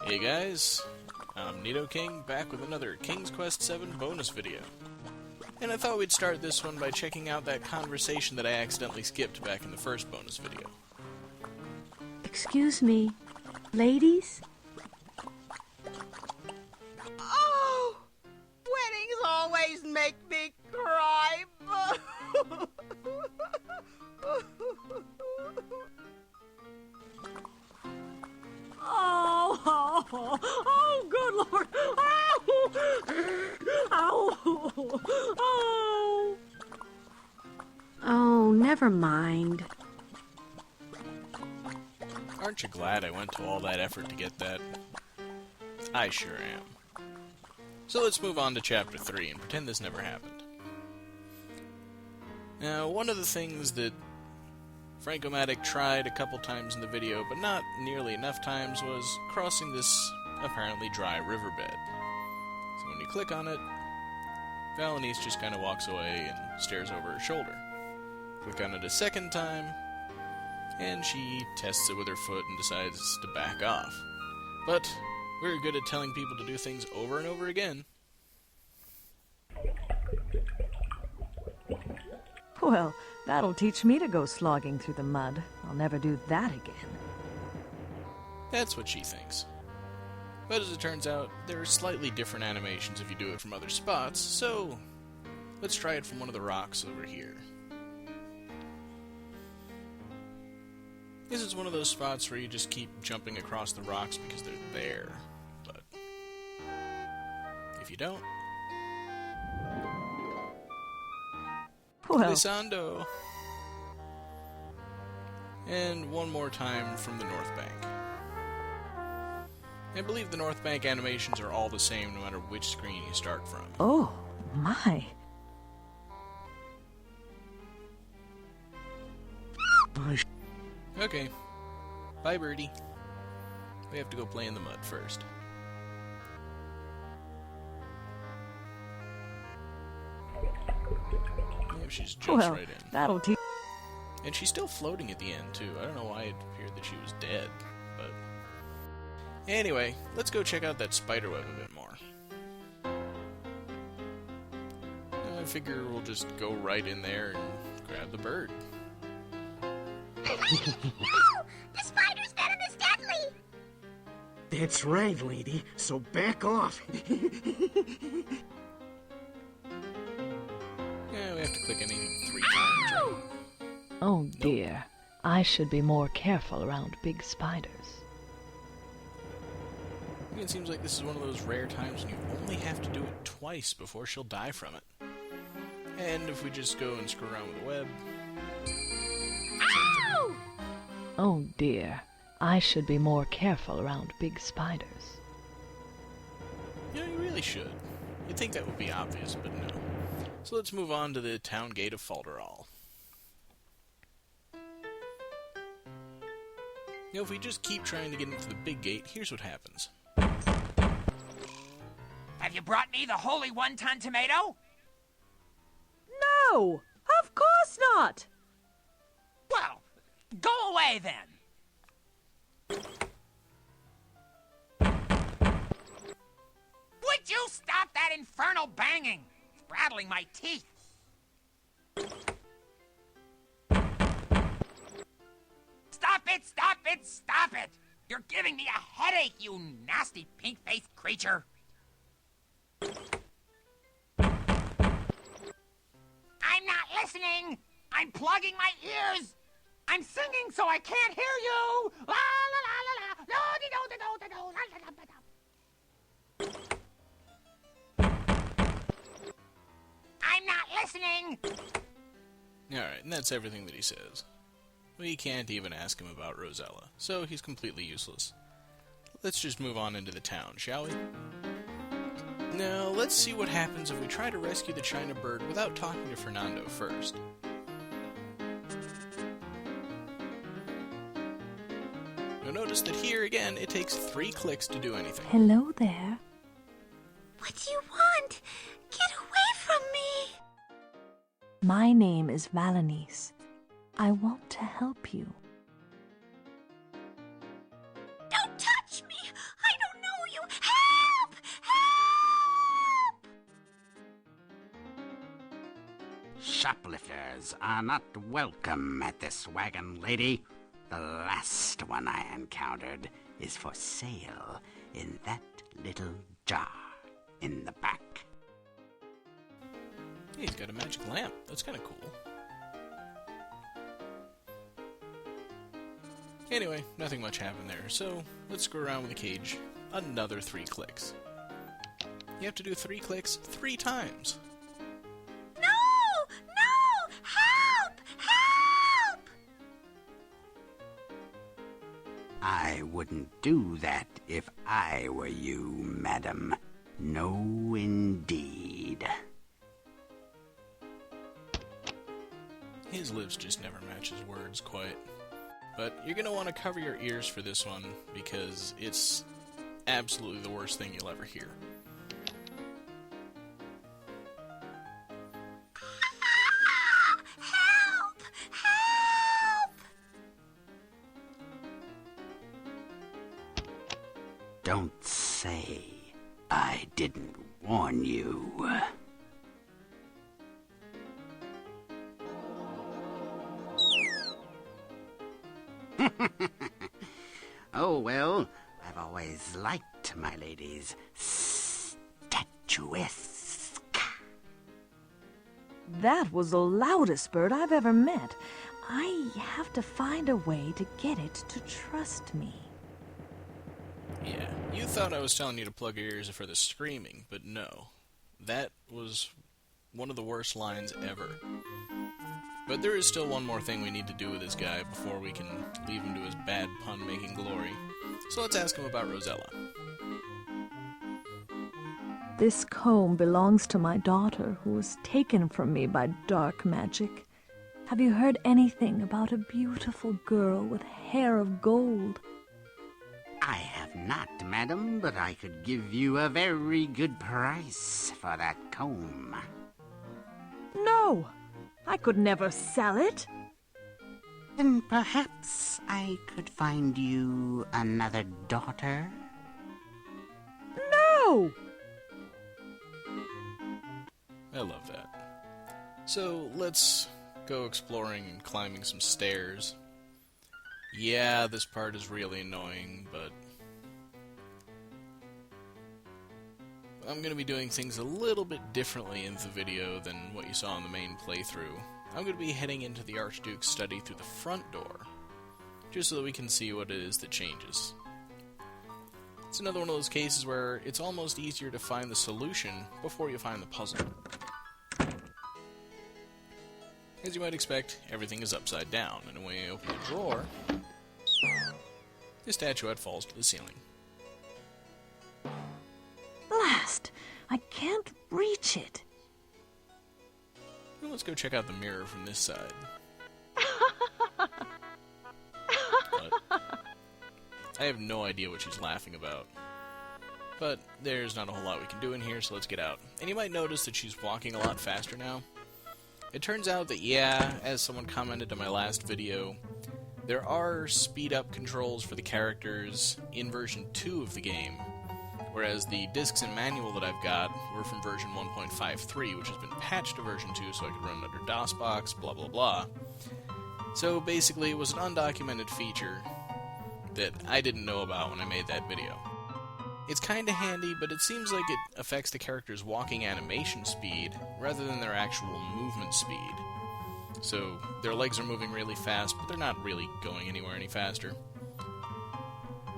Hey guys, I'm Nidoking, back with another King's Quest VII bonus video. And I thought we'd start this one by checking out that conversation that I accidentally skipped back in the first bonus video. Excuse me, ladies? Oh! Weddings always make me cry. Oh, good Lord! Oh! Oh, never mind. Aren't you glad I went to all that effort to get that? I sure am. So let's move on to Chapter 3 and pretend this never happened. Now, one of the things that Frank-O-Matic tried a couple times in the video, but not nearly enough times, was crossing this apparently dry riverbed. So when you click on it, Valenice just kind of walks away and stares over her shoulder. Click on it a second time, and she tests it with her foot and decides to back off. But we're good at telling people to do things over and over again. Well, that'll teach me to go slogging through the mud. I'll never do that again. That's what she thinks. But as it turns out, there are slightly different animations if you do it from other spots, so let's try it from one of the rocks over here. This is one of those spots where you just keep jumping across the rocks because they're there, but if you don't... Well, Glissando! And one more time from the North Bank. I believe the North Bank animations are all the same no matter which screen you start from. oh, my. Okay. Bye, Birdie. We have to go play in the mud first. Yeah, she just jumps Well, right in. that'll teach... And she's still floating at the end, too. I don't know why it appeared that she was dead, but... Anyway, let's go check out that spiderweb a bit more. I figure we'll just go right in there and grab the bird. The spider's venom is deadly! That's right, lady, so back off. Yeah, we have to click anything 3 times, right? Oh, dear. I should be more careful around big spiders. It seems like this is one of those rare times when you only have to do it twice before she'll die from it. And if we just go and screw around with the web... Ow! Oh, dear. I should be more careful around big spiders. Yeah, you really should. You'd think that would be obvious, but no. So let's move on to the town gate of Falderall. You know, if we just keep trying to get into the big gate, here's what happens. Have you brought me the holy one-ton tomato? No! Of course not! Well, go away then. Would you stop that infernal banging? It's rattling my teeth. Stop it, stop it, stop it! You're giving me a headache, you nasty pink-faced creature. I'm not listening! I'm plugging my ears! I'm singing so I can't hear you! La la la la la! No, di do di do di do la la la ba da. I'm not listening! Alright, and that's everything that he says. We can't even ask him about Rosella, so he's completely useless. Let's just move on into the town, shall we? Now, let's see what happens if we try to rescue the China bird without talking to Fernando first. You'll notice that here, again, it takes 3 clicks to do anything. Hello there. What do you want? Get away from me! My name is Valenice. I want to help you. Don't touch me! I don't shoplifters are not welcome at this wagon, lady. The last one I encountered is for sale in that little jar in the back. Hey, he's got a magic lamp. That's kind of cool. Anyway, nothing much happened there, so let's go around with the cage. Another 3 clicks. You have to do 3 clicks 3 times. No! No! Help! Help! I wouldn't do that if I were you, madam. No, indeed. His lips just never match his words quite. But you're going to want to cover your ears for this one, because it's absolutely the worst thing you'll ever hear. Help! Help! Don't say I didn't warn you. Oh, well, I've always liked my ladies statuesque. That was the loudest bird I've ever met. I have to find a way to get it to trust me. Yeah, you thought I was telling you to plug your ears for the screaming, but no. That was one of the worst lines ever. But there is still one more thing we need to do with this guy before we can leave him to his bad pun-making glory. So let's ask him about Rosella. This comb belongs to my daughter, who was taken from me by dark magic. Have you heard anything about a beautiful girl with hair of gold? I have not, madam, but I could give you a very good price for that comb. No! I could never sell it. Then perhaps I could find you another daughter? No! I love that. So let's go exploring and climbing some stairs. Yeah, this part is really annoying, but I'm going to be doing things a little bit differently in the video than what you saw in the main playthrough. I'm going to be heading into the Archduke Study through the front door, just so that we can see what it is that changes. It's another one of those cases where it's almost easier to find the solution before you find the puzzle. As you might expect, everything is upside down, and when you open the drawer, the statuette falls to the ceiling. Blast! I can't reach it. Well, let's go check out the mirror from this side. I have no idea what she's laughing about. But there's not a whole lot we can do in here, so let's get out. And you might notice that she's walking a lot faster now. It turns out that, yeah, as someone commented on my last video, there are speed-up controls for the characters in version 2 of the game, whereas the discs and manual that I've got were from version 1.53, which has been patched to version 2 so I could run it under DOSBox, blah blah blah. So basically it was an undocumented feature that I didn't know about when I made that video. It's kinda handy, but it seems like it affects the character's walking animation speed rather than their actual movement speed. So their legs are moving really fast, but they're not really going anywhere any faster.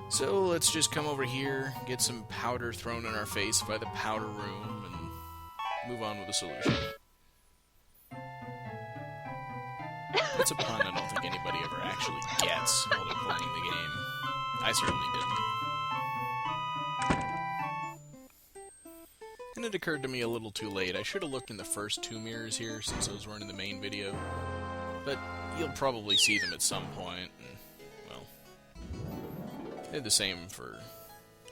So let's just come over here, get some powder thrown in our face by the powder room, and move on with the solution. It's a pun I don't think anybody ever actually gets while they're playing the game. I certainly didn't. And it occurred to me a little too late. I should have looked in the first 2 mirrors here since those weren't in the main video. But you'll probably see them at some point, and, well, they're the same for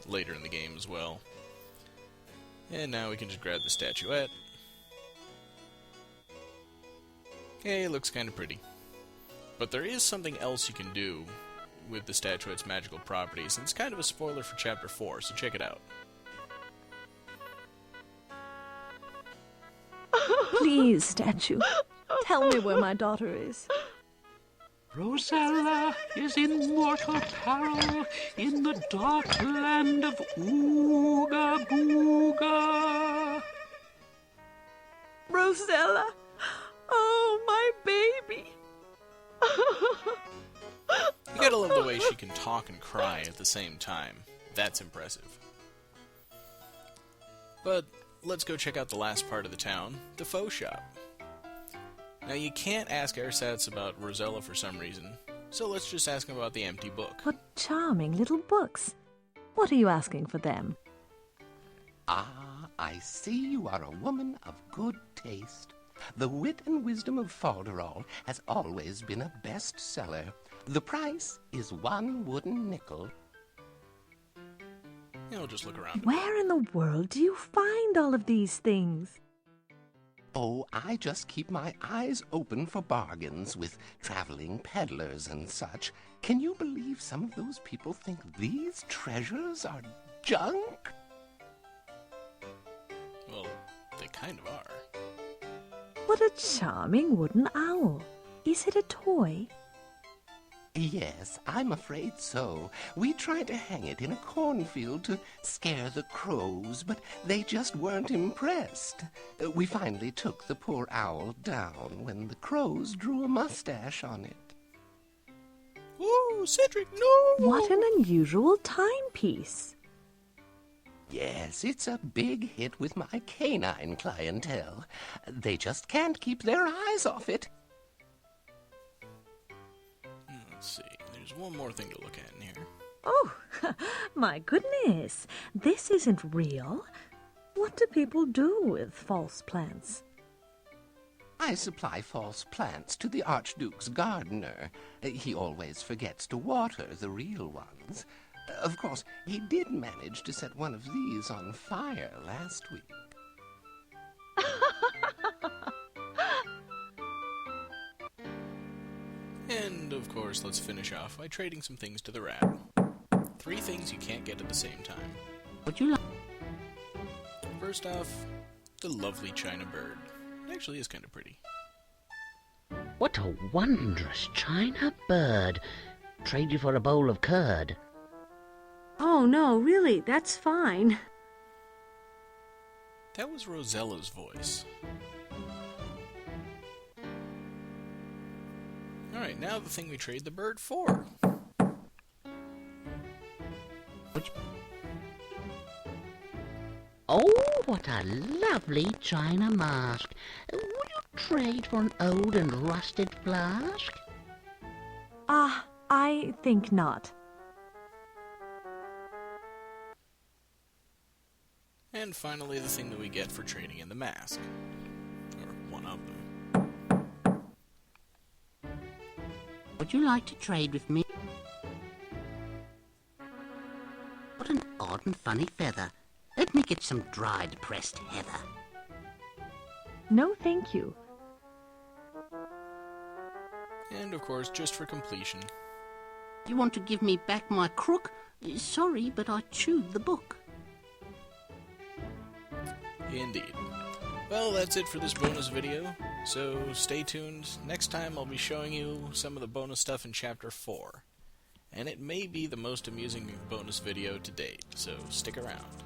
later in the game as well. And now we can just grab the statuette. Hey, it looks kind of pretty. But there is something else you can do with the statuette's magical properties, and it's kind of a spoiler for Chapter 4, so check it out. Please, statue. Tell me where my daughter is. Rosella is in mortal peril in the dark land of Ooga Booga. Rosella! Oh, my baby! You gotta love the way she can talk and cry at the same time. That's impressive. But let's go check out the last part of the town, the Faux Shoppe. Now you can't ask ersatz about Rosella for some reason, so let's just ask him about the empty book. What charming little books. What are you asking for them? Ah, I see you are a woman of good taste. The Wit and Wisdom of Falderall has always been a bestseller. The price is 1 wooden nickel. Yeah, we'll just look around. Where in the world do you find all of these things? Oh, I just keep my eyes open for bargains with traveling peddlers and such. Can you believe some of those people think these treasures are junk? Well, they kind of are. What a charming wooden owl. Is it a toy? Yes, I'm afraid so. We tried to hang it in a cornfield to scare the crows, but they just weren't impressed. We finally took the poor owl down when the crows drew a mustache on it. Whoa, Cedric, no! What an unusual timepiece. Yes, it's a big hit with my canine clientele. They just can't keep their eyes off it. Let's see, there's one more thing to look at in here. Oh, my goodness. This isn't real. What do people do with false plants? I supply false plants to the Archduke's gardener. He always forgets to water the real ones. Of course, he did manage to set one of these on fire last week. And, of course, let's finish off by trading some things to the rat. 3 things you can't get at the same time. Would you like... First off, the lovely china bird. It actually is kind of pretty. What a wondrous china bird. Trade you for a bowl of curd. Oh, no, really, that's fine. That was Rosella's voice. Alright, now the thing we trade the bird for. Oh, what a lovely china mask. Would you trade for an old and rusted flask? I think not. And finally, the thing that we get for trading in the mask. Or one of them. Would you like to trade with me? What an odd and funny feather. Let me get some dried pressed heather. No, thank you. And, of course, just for completion. You want to give me back my crook? Sorry, but I chewed the book. Indeed. Well, that's it for this bonus video, so stay tuned. Next time I'll be showing you some of the bonus stuff in Chapter 4. And it may be the most amusing bonus video to date, so stick around.